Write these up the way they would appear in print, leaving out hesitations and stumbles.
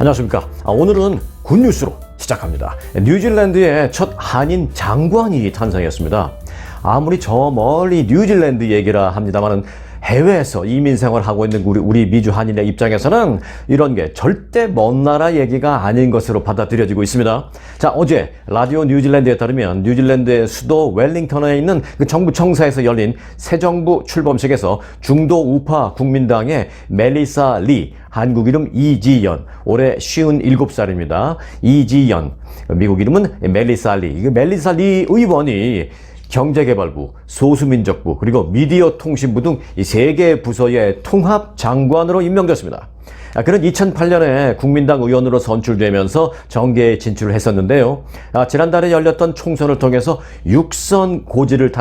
안녕하십니까. 오늘은 굿뉴스로 시작합니다. 뉴질랜드의 첫 한인 장관이 탄생했습니다. 아무리 저 멀리 뉴질랜드 얘기라 합니다만은 해외에서 이민 생활하고 있는 우리 미주 한인의 입장에서는 이런 게 절대 먼 나라 얘기가 아닌 것으로 받아들여지고 있습니다. 자, 어제 라디오 뉴질랜드에 따르면 뉴질랜드의 수도 웰링턴에 있는 그 정부 청사에서 열린 새 정부 출범식에서 중도 우파 국민당의 멜리사 리, 한국 이름 이지연, 올해 57살입니다. 이지연, 미국 이름은 멜리사 리. 멜리사 리 의원이 경제개발부, 소수민족부, 그리고 미디어통신부 등 이 세 개 부서의 통합장관으로 임명됐습니다. 그는 2008년에 국민당 의원으로 선출되면서 정계에 진출을 했었는데요. 지난달에 열렸던 총선을 통해서 6선 고지를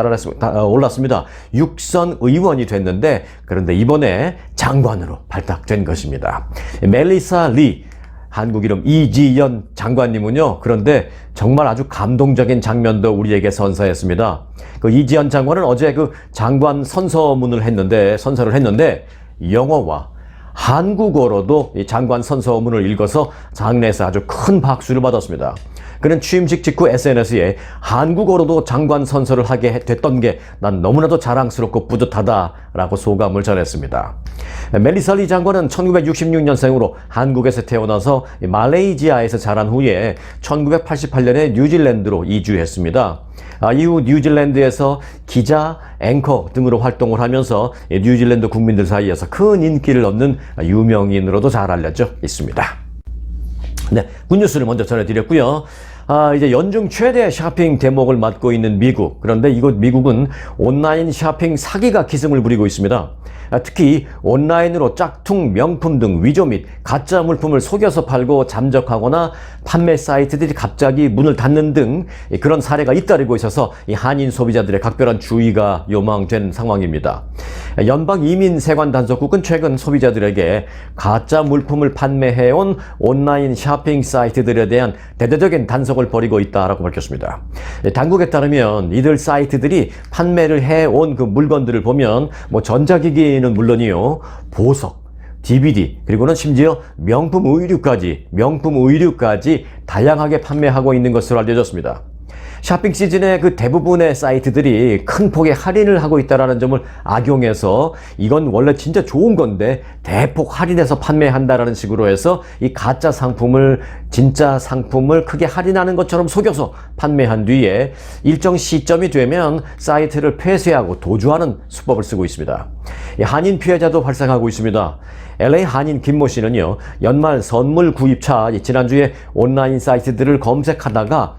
올랐습니다. 6선 의원이 됐는데, 그런데 이번에 장관으로 발탁된 것입니다. 멜리사 리, 한국 이름 이지연 장관님은요, 그런데 정말 아주 감동적인 장면도 우리에게 선사했습니다. 그 이지연 장관은 어제 그 장관 선서를 했는데 영어와 한국어로도 이 장관 선서문을 읽어서 장례에서 아주 큰 박수를 받았습니다. 그는 취임식 직후 SNS에 한국어로도 장관 선서를 하게 됐던 게 난 너무나도 자랑스럽고 뿌듯하다라고 소감을 전했습니다. 멜리사 리 장관은 1966년생으로 한국에서 태어나서 말레이시아에서 자란 후에 1988년에 뉴질랜드로 이주했습니다. 이후 뉴질랜드에서 기자, 앵커 등으로 활동을 하면서 뉴질랜드 국민들 사이에서 큰 인기를 얻는 유명인으로도 잘 알려져 있습니다. 네, 굿뉴스를 먼저 전해드렸고요. 이제 연중 최대 쇼핑 대목을 맡고 있는 미국. 그런데 미국은 온라인 쇼핑 사기가 기승을 부리고 있습니다. 특히 온라인으로 짝퉁 명품 등 위조 및 가짜 물품을 속여서 팔고 잠적하거나 판매 사이트들이 갑자기 문을 닫는 등 그런 사례가 잇따르고 있어서 이 한인 소비자들의 각별한 주의가 요망된 상황입니다. 연방이민세관단속국은 최근 소비자들에게 가짜 물품을 판매해온 온라인 쇼핑 사이트들에 대한 대대적인 단속을 벌이고 있다라고 밝혔습니다. 당국에 따르면 이들 사이트들이 판매를 해온 그 물건들을 보면 전자기기는 물론이요, 보석, DVD, 그리고는 심지어 명품 의류까지 다양하게 판매하고 있는 것으로 알려졌습니다. 쇼핑 시즌의 그 대부분의 사이트들이 큰 폭의 할인을 하고 있다는 점을 악용해서 이건 원래 진짜 좋은 건데 대폭 할인해서 판매한다라는 식으로 해서 이 가짜 상품을 진짜 상품을 크게 할인하는 것처럼 속여서 판매한 뒤에 일정 시점이 되면 사이트를 폐쇄하고 도주하는 수법을 쓰고 있습니다. 한인 피해자도 발생하고 있습니다. LA 한인 김모 씨는요, 연말 선물 구입차 지난주에 온라인 사이트들을 검색하다가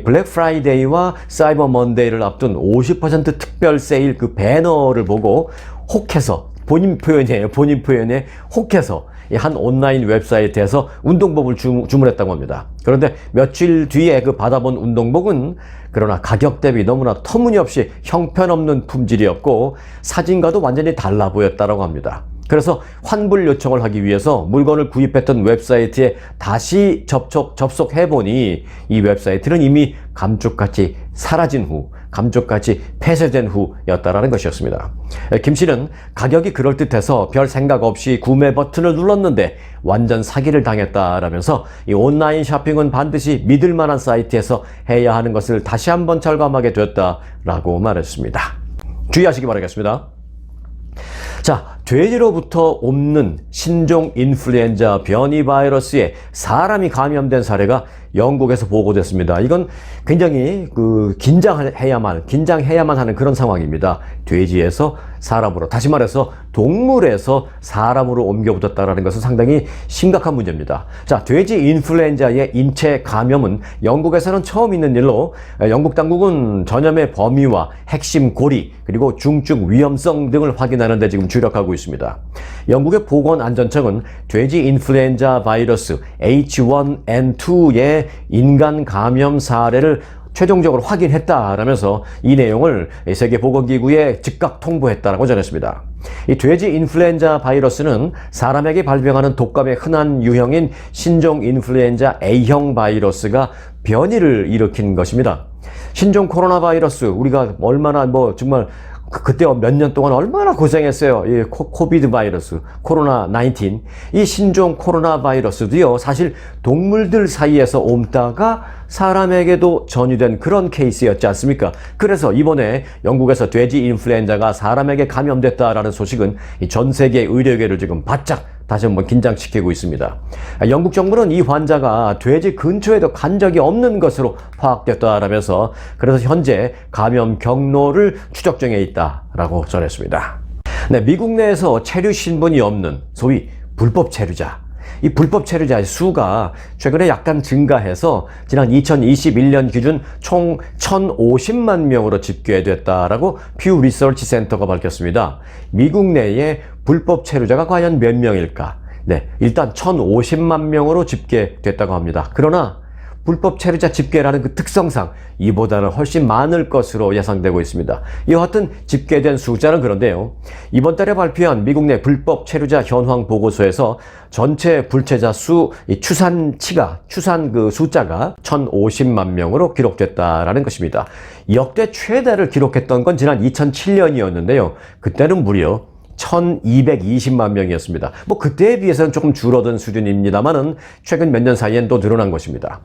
블랙 프라이데이와 사이버 먼데이를 앞둔 50% 특별 세일 그 배너를 보고 혹해서, 본인 표현에 혹해서 한 온라인 웹사이트에서 운동복을 주문했다고 합니다. 그런데 며칠 뒤에 그 받아본 운동복은 그러나 가격 대비 너무나 터무니없이 형편없는 품질이었고 사진과도 완전히 달라 보였다고 합니다. 그래서 환불 요청을 하기 위해서 물건을 구입했던 웹사이트에 다시 접속해보니 이 웹사이트는 이미 감쪽같이 폐쇄된 후였다라는 것이었습니다. 김 씨는 가격이 그럴듯해서 별 생각 없이 구매 버튼을 눌렀는데 완전 사기를 당했다라면서 이 온라인 쇼핑은 반드시 믿을 만한 사이트에서 해야 하는 것을 다시 한번 절감하게 되었다라고 말했습니다. 주의하시기 바라겠습니다. 자, 돼지로부터 옮는 신종 인플루엔자 변이 바이러스에 사람이 감염된 사례가 영국에서 보고됐습니다. 이건 굉장히 긴장해야만 하는 그런 상황입니다. 돼지에서 사람으로, 다시 말해서 동물에서 사람으로 옮겨붙었다는 것은 상당히 심각한 문제입니다. 자, 돼지 인플루엔자의 인체 감염은 영국에서는 처음 있는 일로 영국 당국은 전염의 범위와 핵심 고리, 그리고 중증 위험성 등을 확인하는 데 지금 주력하고 있습니다. 영국의 보건안전청은 돼지 인플루엔자 바이러스 H1N2의 인간 감염 사례를 최종적으로 확인했다라면서 이 내용을 세계보건기구에 즉각 통보했다라고 전했습니다. 이 돼지 인플루엔자 바이러스는 사람에게 발병하는 독감의 흔한 유형인 신종 인플루엔자 A형 바이러스가 변이를 일으킨 것입니다. 신종 코로나 바이러스, 우리가 얼마나 정말 그때 몇 년 동안 얼마나 고생했어요. 이 코비드 바이러스, 코로나 19. 이 신종 코로나 바이러스도요, 사실 동물들 사이에서 옮다가 사람에게도 전이된 그런 케이스였지 않습니까? 그래서 이번에 영국에서 돼지 인플루엔자가 사람에게 감염됐다라는 소식은 전 세계 의료계를 지금 바짝 다시 한번 긴장시키고 있습니다. 영국 정부는 이 환자가 돼지 근처에도 간 적이 없는 것으로 파악됐다라면서 그래서 현재 감염 경로를 추적 중에 있다라고 전했습니다. 네, 미국 내에서 체류 신분이 없는 소위 불법 체류자. 이 불법 체류자의 수가 최근에 약간 증가해서 지난 2021년 기준 총 1,050만 명으로 집계됐다라고 퓨 리서치 센터가 밝혔습니다. 미국 내에 불법 체류자가 과연 몇 명일까? 네, 일단 1,050만 명으로 집계됐다고 합니다. 그러나 불법 체류자 집계라는 그 특성상 이보다는 훨씬 많을 것으로 예상되고 있습니다. 여하튼 집계된 숫자는 그런데요. 이번 달에 발표한 미국 내 불법 체류자 현황 보고서에서 전체 불체자 수, 추산 그 숫자가 1,050만 명으로 기록됐다라는 것입니다. 역대 최대를 기록했던 건 지난 2007년이었는데요. 그때는 무려 1,220만 명이었습니다. 뭐 그때에 비해서는 조금 줄어든 수준입니다만은 최근 몇 년 사이엔 또 늘어난 것입니다.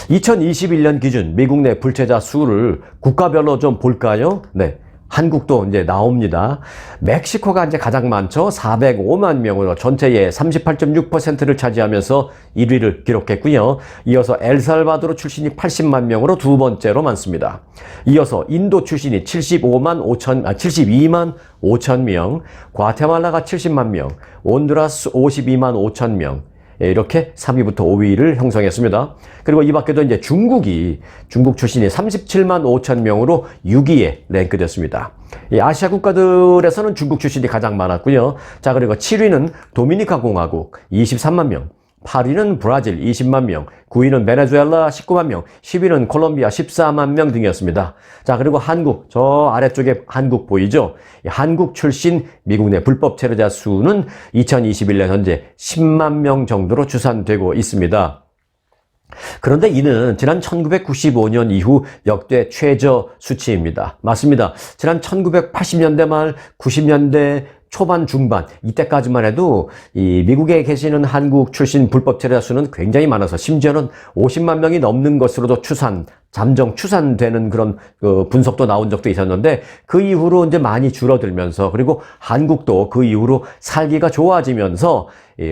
2021년 기준 미국 내 불체자 수를 국가별로 좀 볼까요? 네. 한국도 이제 나옵니다. 멕시코가 이제 가장 많죠. 405만 명으로 전체의 38.6%를 차지하면서 1위를 기록했고요. 이어서 엘살바도르 출신이 80만 명으로 두 번째로 많습니다. 이어서 인도 출신이 72만 5천 명, 과테말라가 70만 명, 온두라스 52만 5천 명, 이렇게 3위부터 5위를 형성했습니다. 그리고 이 밖에도 이제 중국 출신이 37만 5천 명으로 6위에 랭크됐습니다. 이 아시아 국가들에서는 중국 출신이 가장 많았고요. 자, 그리고 7위는 도미니카 공화국 23만 명, 8위는 브라질 20만 명, 9위는 베네수엘라 19만 명, 10위는 콜롬비아 14만 명 등이었습니다. 자, 그리고 한국, 저 아래쪽에 한국 보이죠? 한국 출신 미국 내 불법 체류자 수는 2021년 현재 10만 명 정도로 추산되고 있습니다. 그런데 이는 지난 1995년 이후 역대 최저 수치입니다. 맞습니다. 지난 1980년대 말 90년대 초반 중반 이때까지만 해도 이 미국에 계시는 한국 출신 불법 체류자 수는 굉장히 많아서 심지어는 50만 명이 넘는 것으로도 잠정 추산되는 그런 분석도 나온 적도 있었는데 그 이후로 이제 많이 줄어들면서 그리고 한국도 그 이후로 살기가 좋아지면서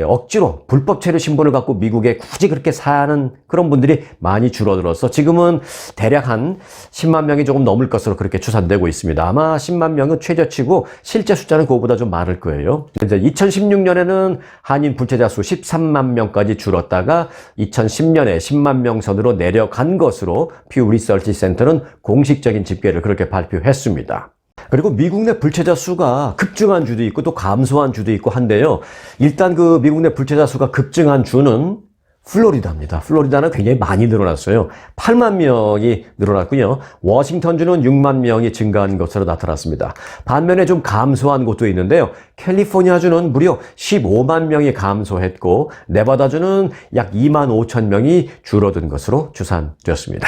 억지로 불법 체류 신분을 갖고 미국에 굳이 그렇게 사는 그런 분들이 많이 줄어들어서 지금은 대략 한 10만 명이 조금 넘을 것으로 그렇게 추산되고 있습니다. 아마 10만 명은 최저치고 실제 숫자는 그거보다 좀 많을 거예요. 이제 2016년에는 한인 불체자 수 13만 명까지 줄었다가 2010년에 10만 명 선으로 내려간 것으로 퓨 리서치 센터는 공식적인 집계를 그렇게 발표했습니다. 그리고 미국 내 불체자 수가 급증한 주도 있고 또 감소한 주도 있고 한데요. 일단 그 미국 내 불체자 수가 급증한 주는 플로리다입니다. 플로리다는 굉장히 많이 늘어났어요. 8만 명이 늘어났고요. 워싱턴주는 6만 명이 증가한 것으로 나타났습니다. 반면에 좀 감소한 곳도 있는데요. 캘리포니아주는 무려 15만 명이 감소했고 네바다주는 약 2만 5천 명이 줄어든 것으로 추산되었습니다.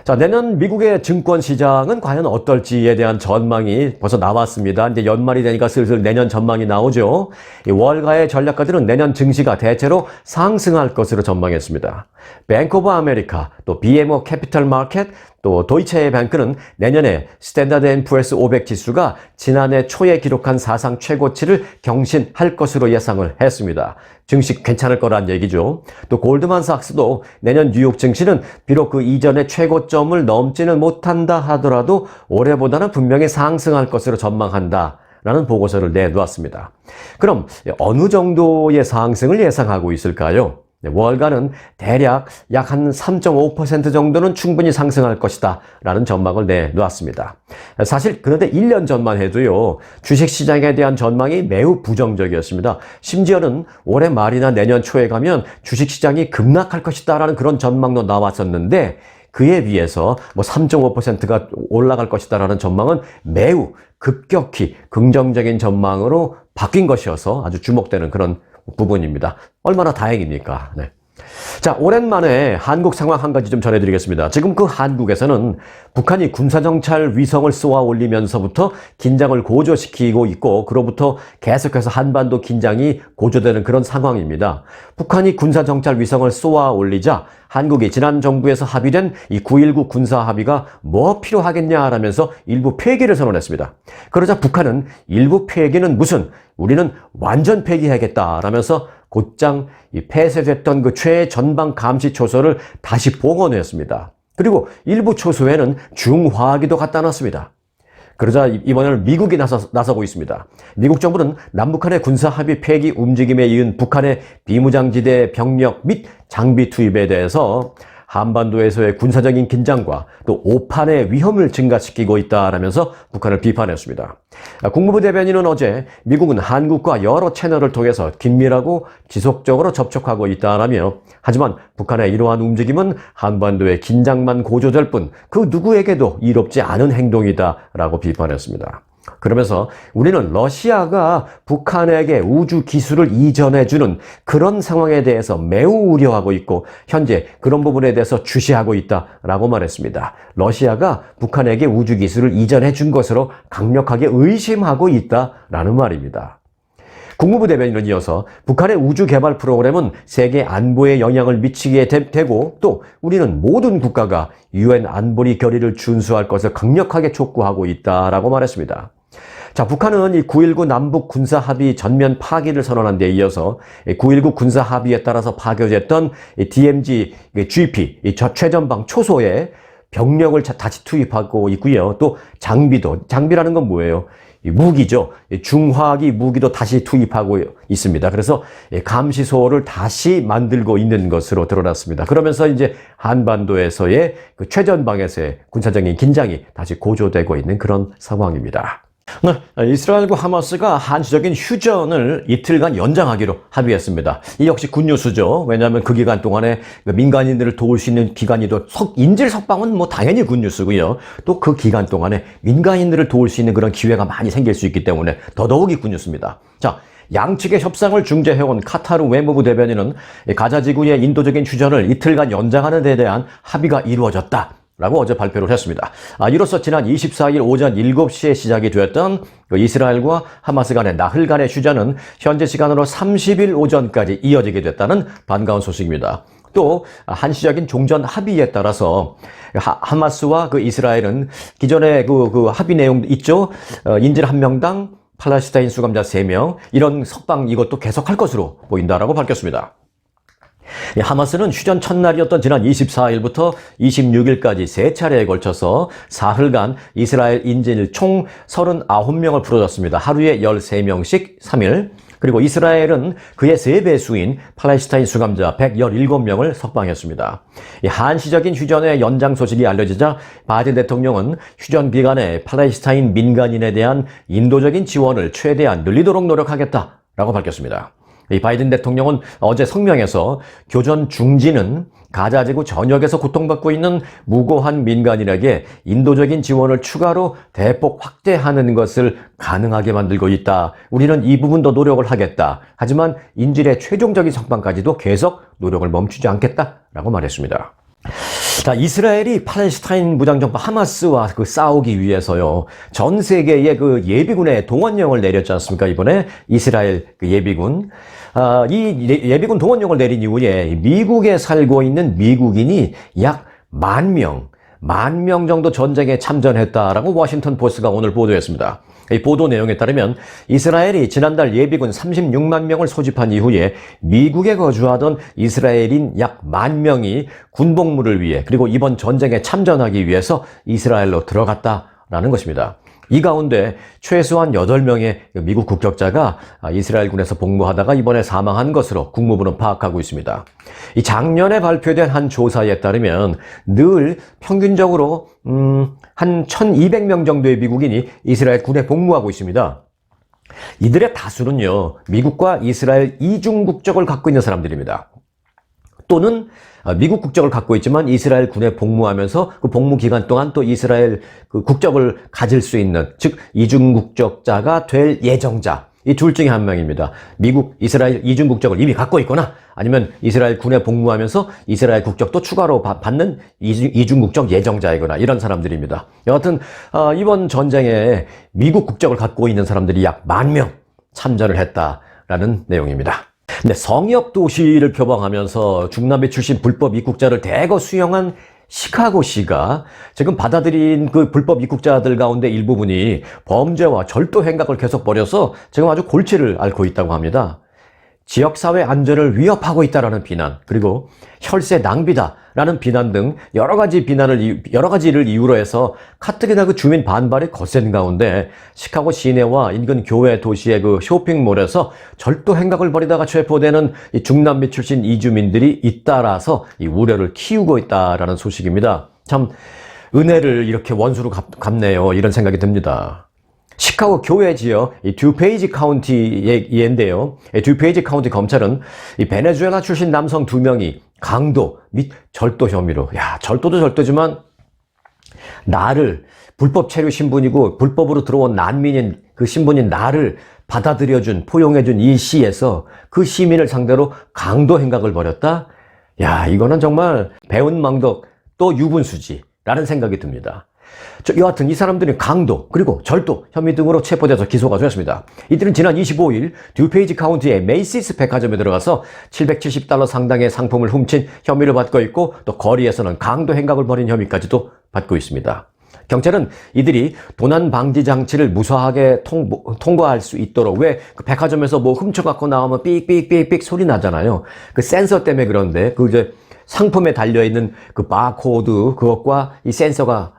자, 내년 미국의 증권 시장은 과연 어떨지에 대한 전망이 벌써 나왔습니다. 이제 연말이 되니까 슬슬 내년 전망이 나오죠. 이 월가의 전략가들은 내년 증시가 대체로 상승할 것으로 전망했습니다. 뱅크 오브 아메리카, 또 BMO 캐피털 마켓, 또 도이체 뱅크는 내년에 스탠다드 앤 푸어스 500 지수가 지난해 초에 기록한 사상 최고치를 경신할 것으로 예상을 했습니다. 증시 괜찮을 거란 얘기죠. 또 골드만삭스도 내년 뉴욕 증시는 비록 그 이전의 최고점을 넘지는 못한다 하더라도 올해보다는 분명히 상승할 것으로 전망한다 라는 보고서를 내놓았습니다. 그럼 어느 정도의 상승을 예상하고 있을까요? 월가는 대략 약 한 3.5% 정도는 충분히 상승할 것이다 라는 전망을 내놓았습니다. 사실 그런데 1년 전만 해도요, 주식시장에 대한 전망이 매우 부정적이었습니다. 심지어는 올해 말이나 내년 초에 가면 주식시장이 급락할 것이다 라는 그런 전망도 나왔었는데 그에 비해서 3.5%가 올라갈 것이다 라는 전망은 매우 급격히 긍정적인 전망으로 바뀐 것이어서 아주 주목되는 그런 부분입니다. 얼마나 다행입니까? 네. 자, 오랜만에 한국 상황 한 가지 좀 전해드리겠습니다. 지금 그 한국에서는 북한이 군사정찰 위성을 쏘아 올리면서부터 긴장을 고조시키고 있고, 그로부터 계속해서 한반도 긴장이 고조되는 그런 상황입니다. 북한이 군사정찰 위성을 쏘아 올리자 한국이 지난 정부에서 합의된 이 9.19 군사 합의가 뭐 필요하겠냐라면서 일부 폐기를 선언했습니다. 그러자 북한은 일부 폐기는 무슨, 우리는 완전 폐기하겠다라면서 곧장 폐쇄됐던 그 최전방 감시 초소를 다시 복원했습니다. 그리고 일부 초소에는 중화기도 갖다 놨습니다. 그러자 이번에는 미국이 나서고 있습니다. 미국 정부는 남북한의 군사합의 폐기 움직임에 이은 북한의 비무장지대 병력 및 장비 투입에 대해서 한반도에서의 군사적인 긴장과 또 오판의 위험을 증가시키고 있다라면서 북한을 비판했습니다. 국무부 대변인은 어제 미국은 한국과 여러 채널을 통해서 긴밀하고 지속적으로 접촉하고 있다라며, 하지만 북한의 이러한 움직임은 한반도의 긴장만 고조될 뿐 그 누구에게도 이롭지 않은 행동이다라고 비판했습니다. 그러면서 우리는 러시아가 북한에게 우주 기술을 이전해주는 그런 상황에 대해서 매우 우려하고 있고, 현재 그런 부분에 대해서 주시하고 있다라고 말했습니다. 러시아가 북한에게 우주 기술을 이전해준 것으로 강력하게 의심하고 있다라는 말입니다. 국무부 대변인은 이어서 북한의 우주 개발 프로그램은 세계 안보에 영향을 미치게 되고, 또 우리는 모든 국가가 UN 안보리 결의를 준수할 것을 강력하게 촉구하고 있다라고 말했습니다. 자, 북한은 이 9.19 남북 군사 합의 전면 파기를 선언한 데 이어서 9.19 군사 합의에 따라서 파괴됐던 DMZ, GP, 최전방 초소에 병력을 다시 투입하고 있고요. 또 장비라는 건 뭐예요? 무기죠. 중화기 무기도 다시 투입하고 있습니다. 그래서 감시소를 다시 만들고 있는 것으로 드러났습니다. 그러면서 이제 한반도에서의 그 최전방에서의 군사적인 긴장이 다시 고조되고 있는 그런 상황입니다. 네, 이스라엘과 하마스가 한시적인 휴전을 이틀간 연장하기로 합의했습니다. 이 역시 굿뉴스죠. 왜냐하면 그 기간 동안에 민간인들을 도울 수 있는 기간이도 인질 석방은 뭐 당연히 굿뉴스고요. 또 그 기간 동안에 민간인들을 도울 수 있는 그런 기회가 많이 생길 수 있기 때문에 더더욱이 굿뉴스입니다. 자, 양측의 협상을 중재해온 카타르 외무부 대변인은 가자 지구의 인도적인 휴전을 이틀간 연장하는 데 대한 합의가 이루어졌다 라고 어제 발표를 했습니다. 이로써 지난 24일 오전 7시에 시작이 되었던 이스라엘과 하마스 간의 나흘간의 휴전은 현재 시간으로 30일 오전까지 이어지게 됐다는 반가운 소식입니다. 또 한시적인 종전 합의에 따라서 하마스와 그 이스라엘은 기존의 그 합의 내용 있죠. 인질 1명당 팔레스타인 수감자 3명, 이런 석방 이것도 계속할 것으로 보인다라고 밝혔습니다. 하마스는 휴전 첫날이었던 지난 24일부터 26일까지 3차례에 걸쳐서 사흘간 이스라엘 인질 총 39명을 풀어줬습니다. 하루에 13명씩 3일. 그리고 이스라엘은 그의 3배수인 팔레스타인 수감자 117명을 석방했습니다. 한시적인 휴전의 연장 소식이 알려지자 바이든 대통령은 휴전 기간에 팔레스타인 민간인에 대한 인도적인 지원을 최대한 늘리도록 노력하겠다라고 밝혔습니다. 이 바이든 대통령은 어제 성명에서 교전 중지는 가자지구 전역에서 고통받고 있는 무고한 민간인에게 인도적인 지원을 추가로 대폭 확대하는 것을 가능하게 만들고 있다. 우리는 이 부분도 노력을 하겠다. 하지만 인질의 최종적인 석방까지도 계속 노력을 멈추지 않겠다라고 말했습니다. 자, 이스라엘이 팔레스타인 무장정파 하마스와 싸우기 위해서요, 전 세계의 그 예비군의 동원령을 내렸지 않습니까? 이번에 이스라엘 예비군. 이 예비군 동원령을 내린 이후에 미국에 살고 있는 미국인이 약 10,000명 정도 전쟁에 참전했다라고 워싱턴 포스트가 오늘 보도했습니다. 이 보도 내용에 따르면 이스라엘이 지난달 예비군 36만 명을 소집한 이후에 미국에 거주하던 이스라엘인 약 10,000명이 군복무를 위해, 그리고 이번 전쟁에 참전하기 위해서 이스라엘로 들어갔다라는 것입니다. 이 가운데 최소한 8명의 미국 국적자가 이스라엘군에서 복무하다가 이번에 사망한 것으로 국무부는 파악하고 있습니다. 이 작년에 발표된 한 조사에 따르면 늘 평균적으로 한 1,200명 정도의 미국인이 이스라엘 군에 복무하고 있습니다. 이들의 다수는요, 미국과 이스라엘 이중 국적을 갖고 있는 사람들입니다. 또는 미국 국적을 갖고 있지만 이스라엘 군에 복무하면서 그 복무 기간 동안 또 이스라엘 그 국적을 가질 수 있는, 즉 이중 국적자가 될 예정자, 이 둘 중에 한 명입니다. 미국, 이스라엘 이중 국적을 이미 갖고 있거나 아니면 이스라엘 군에 복무하면서 이스라엘 국적도 추가로 받는 이중 국적 예정자이거나 이런 사람들입니다. 여하튼 이번 전쟁에 미국 국적을 갖고 있는 사람들이 약 10,000명 참전을 했다라는 내용입니다. 근데 성역 도시를 표방하면서 중남미 출신 불법 입국자를 대거 수용한 시카고시가 지금 받아들인 그 불법 입국자들 가운데 일부분이 범죄와 절도 행각을 계속 벌여서 지금 아주 골치를 앓고 있다고 합니다. 지역사회 안전을 위협하고 있다라는 비난, 그리고 혈세 낭비다라는 비난 등 여러 가지를 이유로 해서 가뜩이나 그 주민 반발이 거센 가운데 시카고 시내와 인근 교외 도시의 그 쇼핑몰에서 절도 행각을 벌이다가 체포되는 이 중남미 출신 이주민들이 잇따라서 이 우려를 키우고 있다라는 소식입니다. 참 은혜를 이렇게 원수로 갚네요. 이런 생각이 듭니다. 시카고 교외 지역 이 듀페이지 카운티의 예인데요. 듀페이지 카운티 검찰은 이 베네수엘라 출신 남성 2명이 강도 및 절도 혐의로, 절도도 절도지만 나를 불법 체류 신분이고 불법으로 들어온 난민인 그 신분인 나를 받아들여준, 포용해준 이 시에서 그 시민을 상대로 강도 행각을 벌였다? 이거는 정말 배은망덕 또 유분수지라는 생각이 듭니다. 여하튼 이 사람들은 강도 그리고 절도 혐의 등으로 체포돼서 기소가 되었습니다. 이들은 지난 25일 듀페이지 카운티의 메이시스 백화점에 들어가서 $770 상당의 상품을 훔친 혐의를 받고 있고 또 거리에서는 강도 행각을 벌인 혐의까지도 받고 있습니다. 경찰은 이들이 도난 방지 장치를 무사하게 통과할 수 있도록, 왜 그 백화점에서 뭐 훔쳐갖고 나오면 삑삑삑삑 소리 나잖아요. 그 센서 때문에 그런데 그 이제 상품에 달려있는 그 바코드 그것과 이 센서가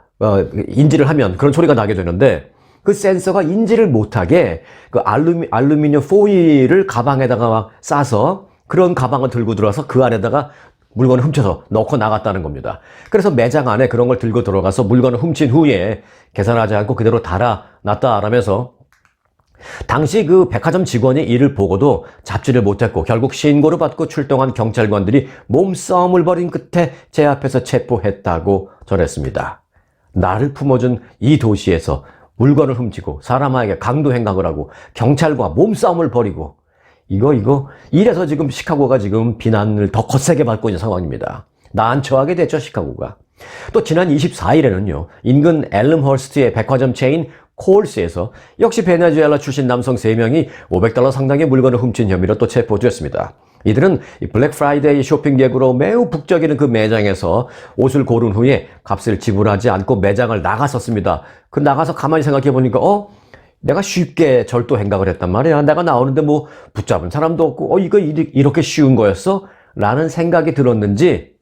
인지를 하면 그런 소리가 나게 되는데, 그 센서가 인지를 못하게 그 알루미늄 포일을 가방에다가 싸서 그런 가방을 들고 들어와서 그 안에다가 물건을 훔쳐서 넣고 나갔다는 겁니다. 그래서 매장 안에 그런 걸 들고 들어가서 물건을 훔친 후에 계산하지 않고 그대로 달아놨다라면서 당시 그 백화점 직원이 이를 보고도 잡지를 못했고 결국 신고를 받고 출동한 경찰관들이 몸싸움을 벌인 끝에 제 앞에서 체포했다고 전했습니다. 나를 품어준 이 도시에서 물건을 훔치고 사람에게 강도 행각을 하고 경찰과 몸싸움을 벌이고 이래서 지금 시카고가 지금 비난을 더 거세게 받고 있는 상황입니다. 난처하게 됐죠, 시카고가. 또 지난 24일에는요, 인근 엘름허스트의 백화점 체인 콜스에서 역시 베네수엘라 출신 남성 3명이 $500 상당의 물건을 훔친 혐의로 또 체포되었습니다. 이들은 블랙 프라이데이 쇼핑 객으로 매우 북적이는 그 매장에서 옷을 고른 후에 값을 지불하지 않고 매장을 나갔었습니다. 그 나가서 가만히 생각해 보니까 내가 쉽게 절도 행각을 했단 말이야. 내가 나오는데 뭐 붙잡은 사람도 없고 이거 이렇게 쉬운 거였어? 라는 생각이 들었는지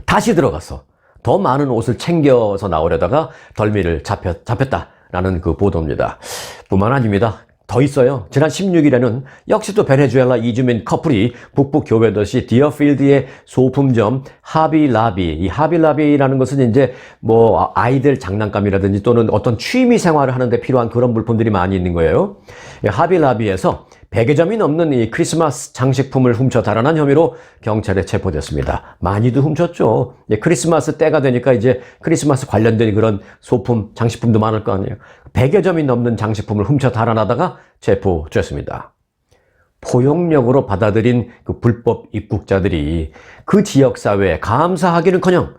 다시 들어가서 더 많은 옷을 챙겨서 나오려다가 덜미를 잡혔다라는 그 보도입니다. 뿐만 아닙니다. 더 있어요. 지난 16일에는 역시 또 베네수엘라 이주민 커플이 북부 교외 도시 디어필드의 소품점 하비라비, 이 하비라비라는 것은 이제 뭐 아이들 장난감이라든지 또는 어떤 취미 생활을 하는데 필요한 그런 물품들이 많이 있는 거예요. 하비라비에서 100여 점이 넘는 이 크리스마스 장식품을 훔쳐 달아난 혐의로 경찰에 체포됐습니다. 많이도 훔쳤죠. 크리스마스 때가 되니까 이제 크리스마스 관련된 그런 소품, 장식품도 많을 거 아니에요. 100여 점이 넘는 장식품을 훔쳐 달아나다가 체포됐습니다. 포용력으로 받아들인 그 불법 입국자들이 그 지역사회에 감사하기는커녕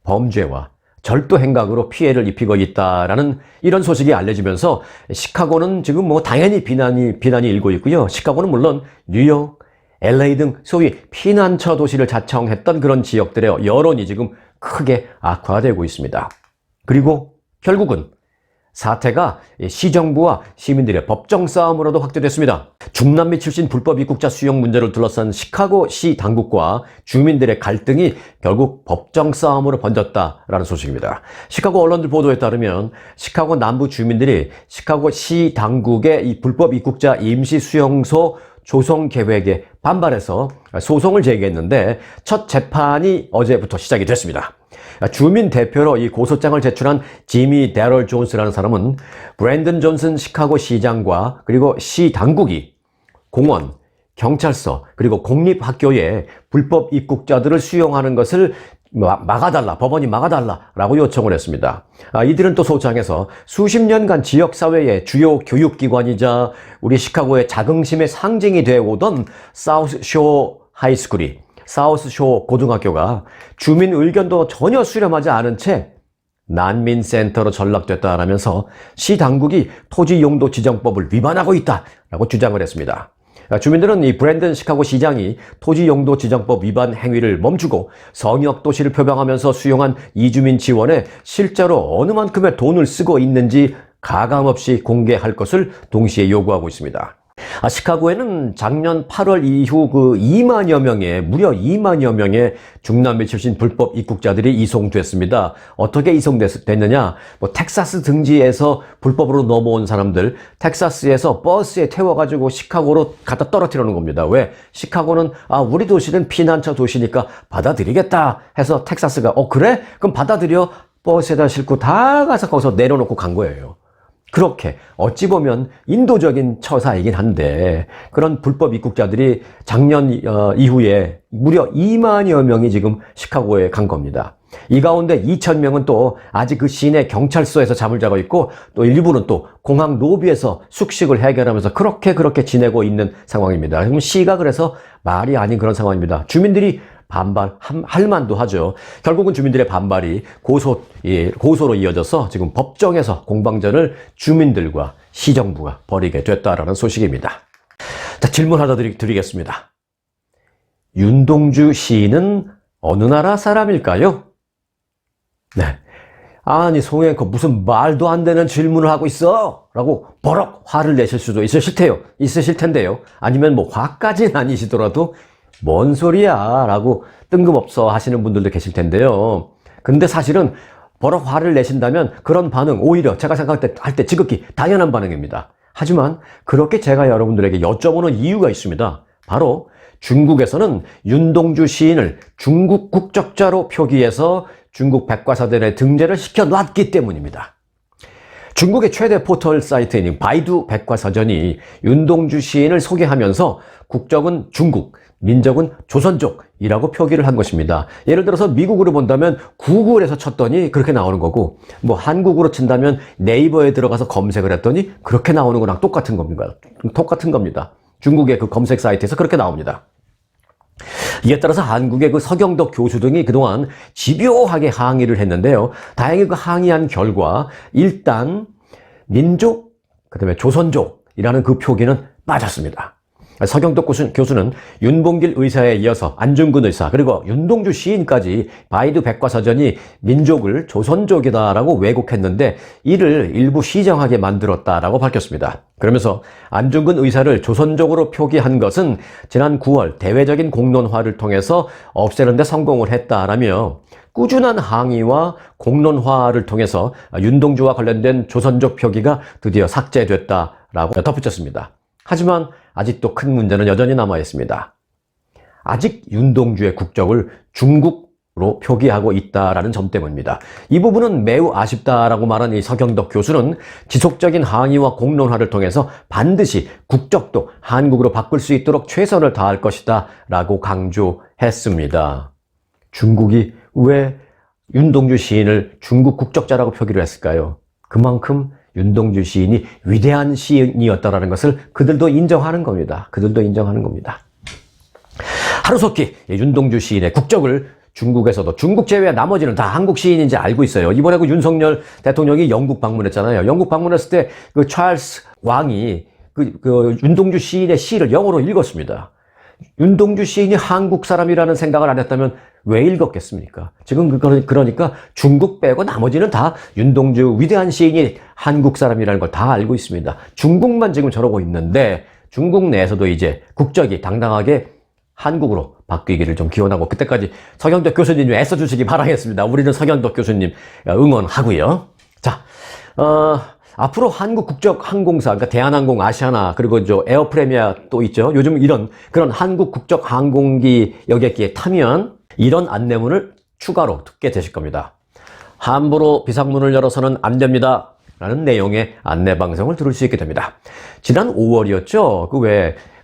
범죄와 절도 행각으로 피해를 입히고 있다라는 이런 소식이 알려지면서 시카고는 지금 뭐 당연히 비난이 일고 있고요. 시카고는 물론 뉴욕, LA 등 소위 피난처 도시를 자청했던 그런 지역들의 여론이 지금 크게 악화되고 있습니다. 그리고 결국은 사태가 시정부와 시민들의 법정 싸움으로도 확대됐습니다. 중남미 출신 불법 입국자 수용 문제를 둘러싼 시카고시 당국과 주민들의 갈등이 결국 법정 싸움으로 번졌다라는 소식입니다. 시카고 언론들 보도에 따르면 시카고 남부 주민들이 시카고시 당국의 이 불법 입국자 임시 수용소 조성 계획에 반발해서 소송을 제기했는데 첫 재판이 어제부터 시작이 됐습니다. 주민 대표로 이 고소장을 제출한 지미 데럴 존스라는 사람은 브랜든 존슨 시카고 시장과 그리고 시 당국이 공원, 경찰서 그리고 공립학교에 불법 입국자들을 수용하는 것을 막아달라, 법원이 막아달라라고 요청을 했습니다. 이들은 또 소장에서 수십 년간 지역사회의 주요 교육기관이자 우리 시카고의 자긍심의 상징이 되어오던 사우스쇼 하이스쿨이, 사우스쇼 고등학교가 주민 의견도 전혀 수렴하지 않은 채 난민센터로 전락됐다라면서 시 당국이 토지용도 지정법을 위반하고 있다라고 주장을 했습니다. 주민들은 이 브랜든 시카고 시장이 토지용도 지정법 위반 행위를 멈추고 성역도시를 표방하면서 수용한 이주민 지원에 실제로 어느 만큼의 돈을 쓰고 있는지 가감없이 공개할 것을 동시에 요구하고 있습니다. 시카고에는 작년 8월 이후 무려 2만여 명의 중남미 출신 불법 입국자들이 이송됐습니다. 어떻게 이송됐느냐? 텍사스 등지에서 불법으로 넘어온 사람들, 텍사스에서 버스에 태워가지고 시카고로 갖다 떨어뜨려 놓은 겁니다. 왜? 시카고는, 우리 도시는 피난처 도시니까 받아들이겠다 해서 텍사스가, 그래? 그럼 받아들여. 버스에다 싣고 다 가서 거기서 내려놓고 간 거예요. 그렇게 어찌 보면 인도적인 처사이긴 한데 그런 불법 입국자들이 작년 이후에 무려 2만여 명이 지금 시카고에 간 겁니다. 이 가운데 2,000명은 또 아직 그 시내 경찰서에서 잠을 자고 있고 또 일부는 또 공항 로비에서 숙식을 해결하면서 그렇게 지내고 있는 상황입니다. 그럼 시가 그래서 말이 아닌 그런 상황입니다. 주민들이 반발할 만도 하죠. 결국은 주민들의 반발이 고소로 이어져서 지금 법정에서 공방전을 주민들과 시정부가 벌이게 됐다라는 소식입니다. 자, 질문 하나 드리겠습니다. 윤동주 시인은 어느 나라 사람일까요? 네. 아니, 송앵커 무슨 말도 안 되는 질문을 하고 있어! 라고 버럭 화를 내실 수도 있으실 텐데요. 아니면 화까지는 아니시더라도 뭔 소리야 라고 뜬금없어 하시는 분들도 계실 텐데요. 근데 사실은 버럭 화를 내신다면 그런 반응 오히려 제가 생각할 때 지극히 당연한 반응입니다. 하지만 그렇게 제가 여러분들에게 여쭤보는 이유가 있습니다. 바로 중국에서는 윤동주 시인을 중국 국적자로 표기해서 중국 백과사전에 등재를 시켜놨기 때문입니다. 중국의 최대 포털 사이트인 바이두 백과사전이 윤동주 시인을 소개하면서 국적은 중국, 민족은 조선족이라고 표기를 한 것입니다. 예를 들어서 미국으로 본다면 구글에서 쳤더니 그렇게 나오는 거고, 한국으로 친다면 네이버에 들어가서 검색을 했더니 그렇게 나오는 거랑 똑같은 겁니다. 중국의 그 검색 사이트에서 그렇게 나옵니다. 이에 따라서 한국의 그 서경덕 교수 등이 그동안 집요하게 항의를 했는데요. 다행히 그 항의한 결과 일단 민족, 그다음에 조선족이라는 그 표기는 빠졌습니다. 서경덕 교수는 윤봉길 의사에 이어서 안중근 의사 그리고 윤동주 시인까지 바이두 백과사전이 민족을 조선족이다라고 왜곡했는데 이를 일부 시정하게 만들었다라고 밝혔습니다. 그러면서 안중근 의사를 조선족으로 표기한 것은 지난 9월 대외적인 공론화를 통해서 없애는 데 성공을 했다라며 꾸준한 항의와 공론화를 통해서 윤동주와 관련된 조선족 표기가 드디어 삭제됐다라고 덧붙였습니다. 하지만 아직도 큰 문제는 여전히 남아 있습니다. 아직 윤동주의 국적을 중국으로 표기하고 있다라는 점 때문입니다. 이 부분은 매우 아쉽다라고 말한 이 서경덕 교수는 지속적인 항의와 공론화를 통해서 반드시 국적도 한국으로 바꿀 수 있도록 최선을 다할 것이다 라고 강조했습니다. 중국이 왜 윤동주 시인을 중국 국적자라고 표기를 했을까요? 그만큼 윤동주 시인이 위대한 시인이었다라는 것을 그들도 인정하는 겁니다. 하루속히 윤동주 시인의 국적을 중국에서도 중국 제외 나머지는 다 한국 시인인지 알고 있어요. 이번에 그 윤석열 대통령이 영국 방문했잖아요. 영국 방문했을 때 그 찰스 왕이 그 윤동주 시인의 시를 영어로 읽었습니다. 윤동주 시인이 한국 사람이라는 생각을 안 했다면 왜 읽었겠습니까? 지금 그러니까 중국 빼고 나머지는 다 윤동주 위대한 시인이 한국 사람이라는 걸 다 알고 있습니다. 중국만 지금 저러고 있는데 중국 내에서도 이제 국적이 당당하게 한국으로 바뀌기를 좀 기원하고 그때까지 서경덕 교수님이 애써주시기 바라겠습니다. 우리는 서경덕 교수님 응원하고요. 자, 앞으로 한국 국적 항공사, 그러니까 대한항공, 아시아나, 그리고 에어프레미아 또 있죠. 요즘 그런 한국 국적 항공기 여객기에 타면 이런 안내문을 추가로 듣게 되실 겁니다. 함부로 비상문을 열어서는 안 됩니다. 라는 내용의 안내 방송을 들을 수 있게 됩니다. 지난 5월이었죠.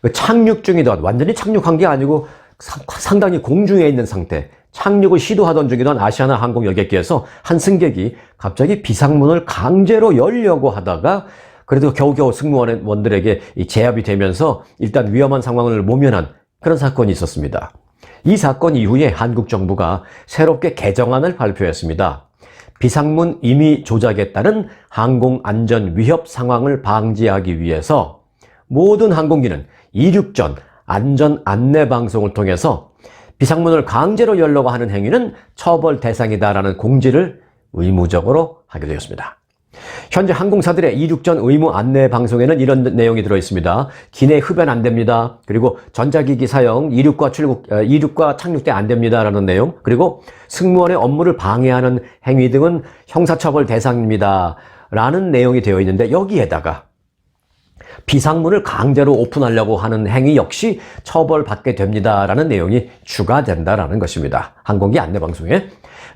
그 착륙 중이던, 완전히 착륙한 게 아니고 상당히 공중에 있는 상태, 착륙을 시도하던 중이던 아시아나 항공 여객기에서 한 승객이 갑자기 비상문을 강제로 열려고 하다가 그래도 겨우겨우 승무원들에게 제압이 되면서 일단 위험한 상황을 모면한 그런 사건이 있었습니다. 이 사건 이후에 한국 정부가 새롭게 개정안을 발표했습니다. 비상문 임의 조작에 따른 항공 안전 위협 상황을 방지하기 위해서 모든 항공기는 이륙 전 안전 안내 방송을 통해서 비상문을 강제로 열려고 하는 행위는 처벌 대상이다라는 공지를 의무적으로 하게 되었습니다. 현재 항공사들의 이륙 전 의무 안내 방송에는 이런 내용이 들어있습니다. 기내 흡연 안 됩니다. 그리고 전자기기 사용, 이륙과 착륙 때 안 됩니다라는 내용, 그리고 승무원의 업무를 방해하는 행위 등은 형사처벌 대상입니다. 라는 내용이 되어 있는데 여기에다가 비상문을 강제로 오픈하려고 하는 행위 역시 처벌받게 됩니다라는 내용이 추가된다라는 것입니다. 항공기 안내방송에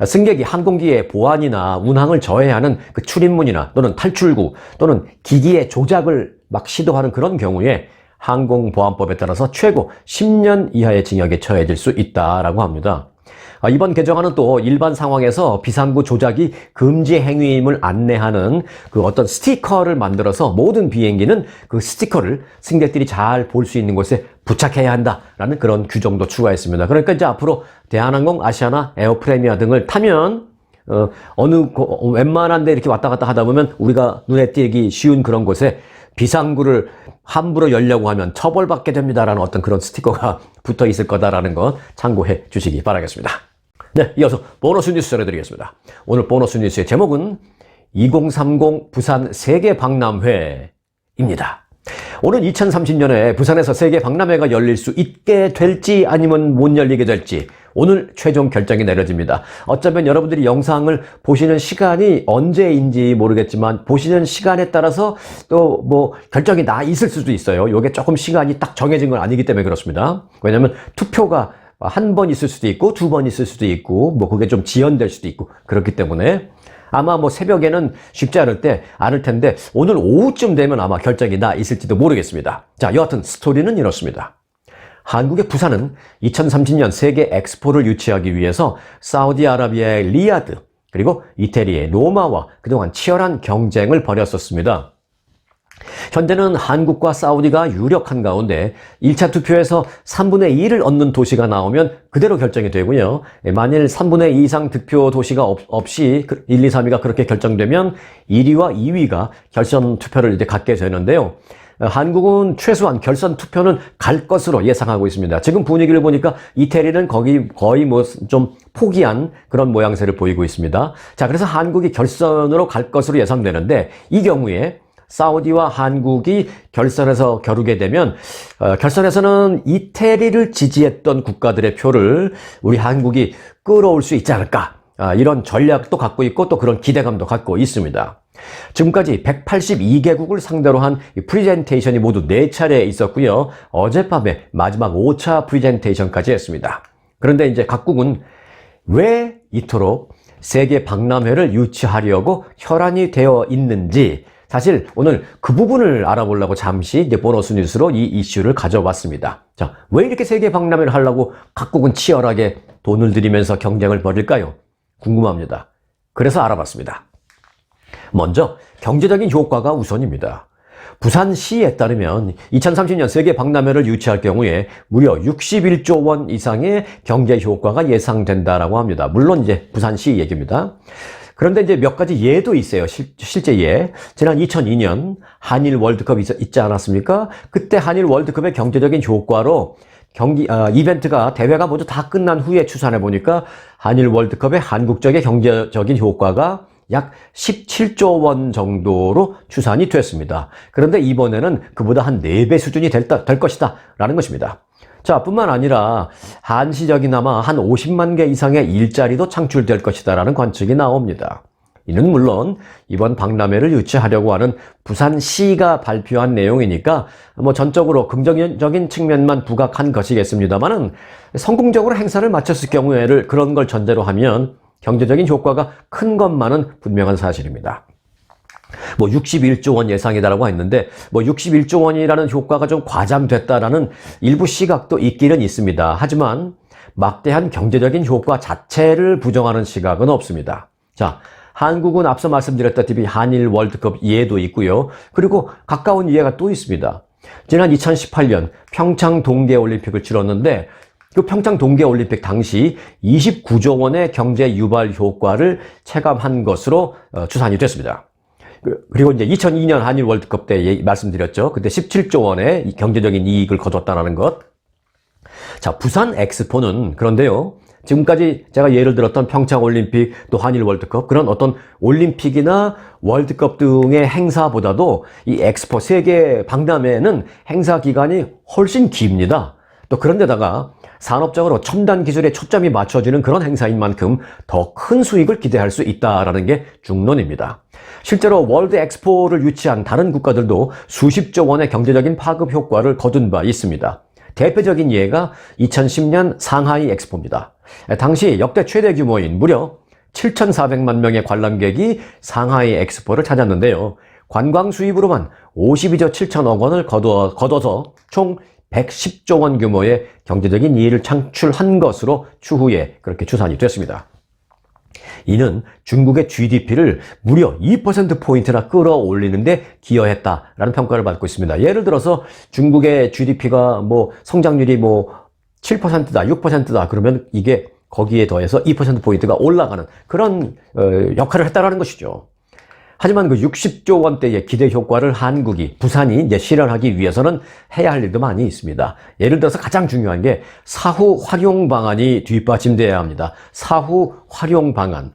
승객이 항공기의 보안이나 운항을 저해하는 그 출입문이나 또는 탈출구 또는 기기의 조작을 막 시도하는 그런 경우에 항공보안법에 따라서 최고 10년 이하의 징역에 처해질 수 있다라고 합니다. 이번 개정안은 또 일반 상황에서 비상구 조작이 금지 행위임을 안내하는 그 어떤 스티커를 만들어서 모든 비행기는 그 스티커를 승객들이 잘 볼 수 있는 곳에 부착해야 한다라는 그런 규정도 추가했습니다. 그러니까 이제 앞으로 대한항공, 아시아나, 에어프리미아 등을 타면 웬만한 데 이렇게 왔다 갔다 하다 보면 우리가 눈에 띄기 쉬운 그런 곳에 비상구를 함부로 열려고 하면 처벌받게 됩니다라는 어떤 그런 스티커가 붙어 있을 거다라는 거 참고해 주시기 바라겠습니다. 네, 이어서 보너스 뉴스 전해드리겠습니다. 오늘 보너스 뉴스의 제목은 2030 부산 세계 박람회입니다. 오는 2030년에 부산에서 세계 박람회가 열릴 수 있게 될지 아니면 못 열리게 될지 오늘 최종 결정이 내려집니다. 어쩌면 여러분들이 영상을 보시는 시간이 언제인지 모르겠지만 보시는 시간에 따라서 또 뭐 결정이 나 있을 수도 있어요. 이게 조금 시간이 딱 정해진 건 아니기 때문에 그렇습니다. 왜냐하면 투표가 한 번 있을 수도 있고 두 번 있을 수도 있고 뭐 그게 좀 지연될 수도 있고 그렇기 때문에 아마 뭐 새벽에는 쉽지 않을 텐데 오늘 오후쯤 되면 아마 결정이 나 있을지도 모르겠습니다. 자, 여하튼 스토리는 이렇습니다. 한국의 부산은 2030년 세계 엑스포를 유치하기 위해서 사우디아라비아의 리야드 그리고 이태리의 로마와 그동안 치열한 경쟁을 벌였었습니다. 현재는 한국과 사우디가 유력한 가운데 1차 투표에서 3분의 2를 얻는 도시가 나오면 그대로 결정이 되고요. 만일 3분의 2 이상 득표 도시가 없이 1, 2, 3위가 그렇게 결정되면 1위와 2위가 결선 투표를 이제 갖게 되는데요. 한국은 최소한 결선 투표는 갈 것으로 예상하고 있습니다. 지금 분위기를 보니까 이태리는 거의 뭐 좀 포기한 그런 모양새를 보이고 있습니다. 자, 그래서 한국이 결선으로 갈 것으로 예상되는데 이 경우에 사우디와 한국이 결선에서 겨루게 되면 결선에서는 이태리를 지지했던 국가들의 표를 우리 한국이 끌어올 수 있지 않을까 이런 전략도 갖고 있고 또 그런 기대감도 갖고 있습니다. 지금까지 182개국을 상대로 한 프리젠테이션이 모두 4차례 있었고요. 어젯밤에 마지막 5차 프리젠테이션까지 했습니다. 그런데 이제 각국은 왜 이토록 세계 박람회를 유치하려고 혈안이 되어 있는지 사실 오늘 그 부분을 알아보려고 잠시 이제 보너스 뉴스로 이 이슈를 가져왔습니다. 자, 왜 이렇게 세계 박람회를 하려고 각국은 치열하게 돈을 들이면서 경쟁을 벌일까요? 궁금합니다. 그래서 알아봤습니다. 먼저 경제적인 효과가 우선입니다. 부산시에 따르면 2030년 세계 박람회를 유치할 경우에 무려 61조 원 이상의 경제 효과가 예상된다라고 합니다. 물론 이제 부산시 얘기입니다. 그런데 이제 몇 가지 예도 있어요. 실제 예. 지난 2002년 한일 월드컵이 있지 않았습니까? 그때 한일 월드컵의 경제적인 효과로 이벤트가 대회가 모두 다 끝난 후에 추산해 보니까 한일 월드컵의 한국 쪽의 경제적인 효과가 약 17조 원 정도로 추산이 됐습니다. 그런데 이번에는 그보다 한 4배 수준이 될 것이다 라는 것입니다. 자, 뿐만 아니라 한시적이나마 한 50만 개 이상의 일자리도 창출될 것이다 라는 관측이 나옵니다. 이는 물론 이번 박람회를 유치하려고 하는 부산시가 발표한 내용이니까 뭐 전적으로 긍정적인 측면만 부각한 것이겠습니다만은 성공적으로 행사를 마쳤을 경우에를 그런 걸 전제로 하면 경제적인 효과가 큰 것만은 분명한 사실입니다. 뭐 61조 원 예상이다라고 했는데 뭐 61조 원이라는 효과가 좀 과장됐다라는 일부 시각도 있기는 있습니다. 하지만 막대한 경제적인 효과 자체를 부정하는 시각은 없습니다. 자, 한국은 앞서 말씀드렸다시피 한일 월드컵 이해도 있고요. 그리고 가까운 이해가 또 있습니다. 지난 2018년 평창 동계올림픽을 치렀는데 그 평창 동계올림픽 당시 29조 원의 경제 유발 효과를 체감한 것으로 추산이 됐습니다. 그리고 이제 2002년 한일 월드컵 때 말씀드렸죠. 그때 17조 원의 경제적인 이익을 거뒀다는 것. 자, 부산 엑스포는 그런데요. 지금까지 제가 예를 들었던 평창올림픽 또 한일 월드컵 그런 어떤 올림픽이나 월드컵 등의 행사보다도 이 엑스포 세계 박람회는 행사 기간이 훨씬 깁니다. 또 그런데다가 산업적으로 첨단 기술에 초점이 맞춰지는 그런 행사인 만큼 더 큰 수익을 기대할 수 있다는 게 중론입니다. 실제로 월드 엑스포를 유치한 다른 국가들도 수십조 원의 경제적인 파급 효과를 거둔 바 있습니다. 대표적인 예가 2010년 상하이 엑스포입니다. 당시 역대 최대 규모인 무려 7,400만 명의 관람객이 상하이 엑스포를 찾았는데요. 관광 수입으로만 52조 7천억 원을 거둬서 총 110조 원 규모의 경제적인 이익을 창출한 것으로 추후에 그렇게 추산이 됐습니다. 이는 중국의 GDP를 무려 2%포인트나 끌어올리는데 기여했다라는 평가를 받고 있습니다. 예를 들어서 중국의 GDP가 성장률이 7%다, 6%다 그러면 이게 거기에 더해서 2%포인트가 올라가는 그런 역할을 했다라는 것이죠. 하지만 그 60조 원대의 기대 효과를 한국이, 부산이 이제 실현하기 위해서는 해야 할 일도 많이 있습니다. 예를 들어서 가장 중요한 게 사후 활용 방안이 뒷받침되어야 합니다. 사후 활용 방안.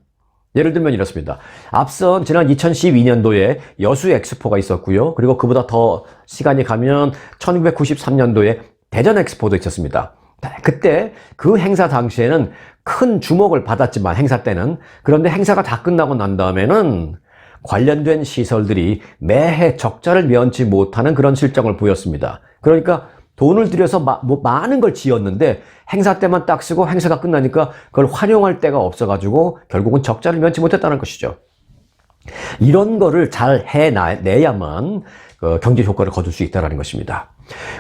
예를 들면 이렇습니다. 앞선 지난 2012년도에 여수 엑스포가 있었고요. 그리고 그보다 더 시간이 가면 1993년도에 대전 엑스포도 있었습니다. 그때 그 행사 당시에는 큰 주목을 받았지만 행사 때는 그런데 행사가 다 끝나고 난 다음에는 관련된 시설들이 매해 적자를 면치 못하는 그런 실정을 보였습니다. 그러니까 돈을 들여서 많은 걸 지었는데 행사 때만 딱 쓰고 행사가 끝나니까 그걸 활용할 데가 없어가지고 결국은 적자를 면치 못했다는 것이죠. 이런 거를 잘 해내야만 경제 효과를 거둘 수 있다는 것입니다.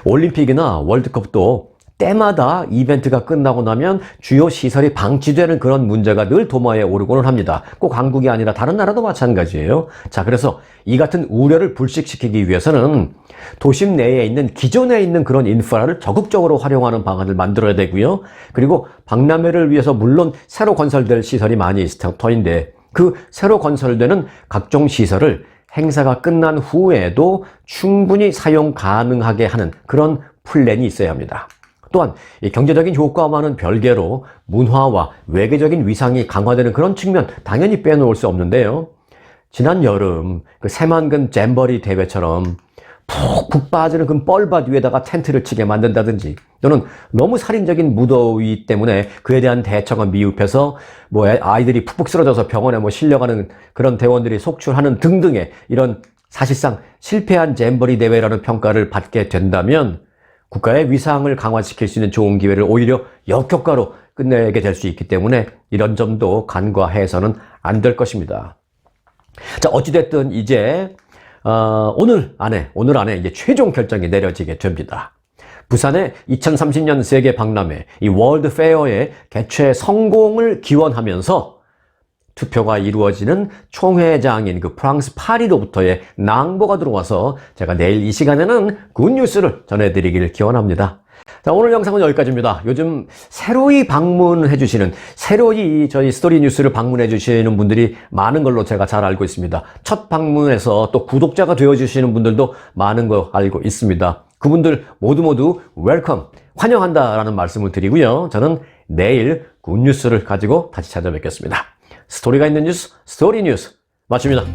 올림픽이나 월드컵도 때마다 이벤트가 끝나고 나면 주요 시설이 방치되는 그런 문제가 늘 도마에 오르고는 합니다. 꼭 한국이 아니라 다른 나라도 마찬가지예요. 자, 그래서 이 같은 우려를 불식시키기 위해서는 도심 내에 있는 기존에 있는 그런 인프라를 적극적으로 활용하는 방안을 만들어야 되고요. 그리고 박람회를 위해서 물론 새로 건설될 시설이 많이 있을 터인데 그 새로 건설되는 각종 시설을 행사가 끝난 후에도 충분히 사용 가능하게 하는 그런 플랜이 있어야 합니다. 또한 이 경제적인 효과와는 별개로 문화와 외교적인 위상이 강화되는 그런 측면 당연히 빼놓을 수 없는데요. 지난 여름 그 새만금 잼버리 대회처럼 푹푹 빠지는 그 뻘밭 위에다가 텐트를 치게 만든다든지 또는 너무 살인적인 무더위 때문에 그에 대한 대처가 미흡해서 아이들이 푹푹 쓰러져서 병원에 실려가는 그런 대원들이 속출하는 등등의 이런 사실상 실패한 잼버리 대회라는 평가를 받게 된다면 국가의 위상을 강화시킬 수 있는 좋은 기회를 오히려 역효과로 끝내게 될 수 있기 때문에 이런 점도 간과해서는 안 될 것입니다. 자, 어찌됐든 이제 오늘 안에 이제 최종 결정이 내려지게 됩니다. 부산의 2030년 세계 박람회 이 월드 페어의 개최 성공을 기원하면서 투표가 이루어지는 총회장인 그 프랑스 파리로부터의 낭보가 들어와서 제가 내일 이 시간에는 굿뉴스를 전해드리기를 기원합니다. 자, 오늘 영상은 여기까지입니다. 요즘 새로이 방문해주시는, 새로이 저희 스토리 뉴스를 방문해주시는 분들이 많은 걸로 제가 잘 알고 있습니다. 첫 방문에서 또 구독자가 되어주시는 분들도 많은 거 알고 있습니다. 그분들 모두 웰컴, 환영한다라는 말씀을 드리고요. 저는 내일 굿뉴스를 가지고 다시 찾아뵙겠습니다. 스토리가 있는 뉴스, 스토리 뉴스 마칩니다.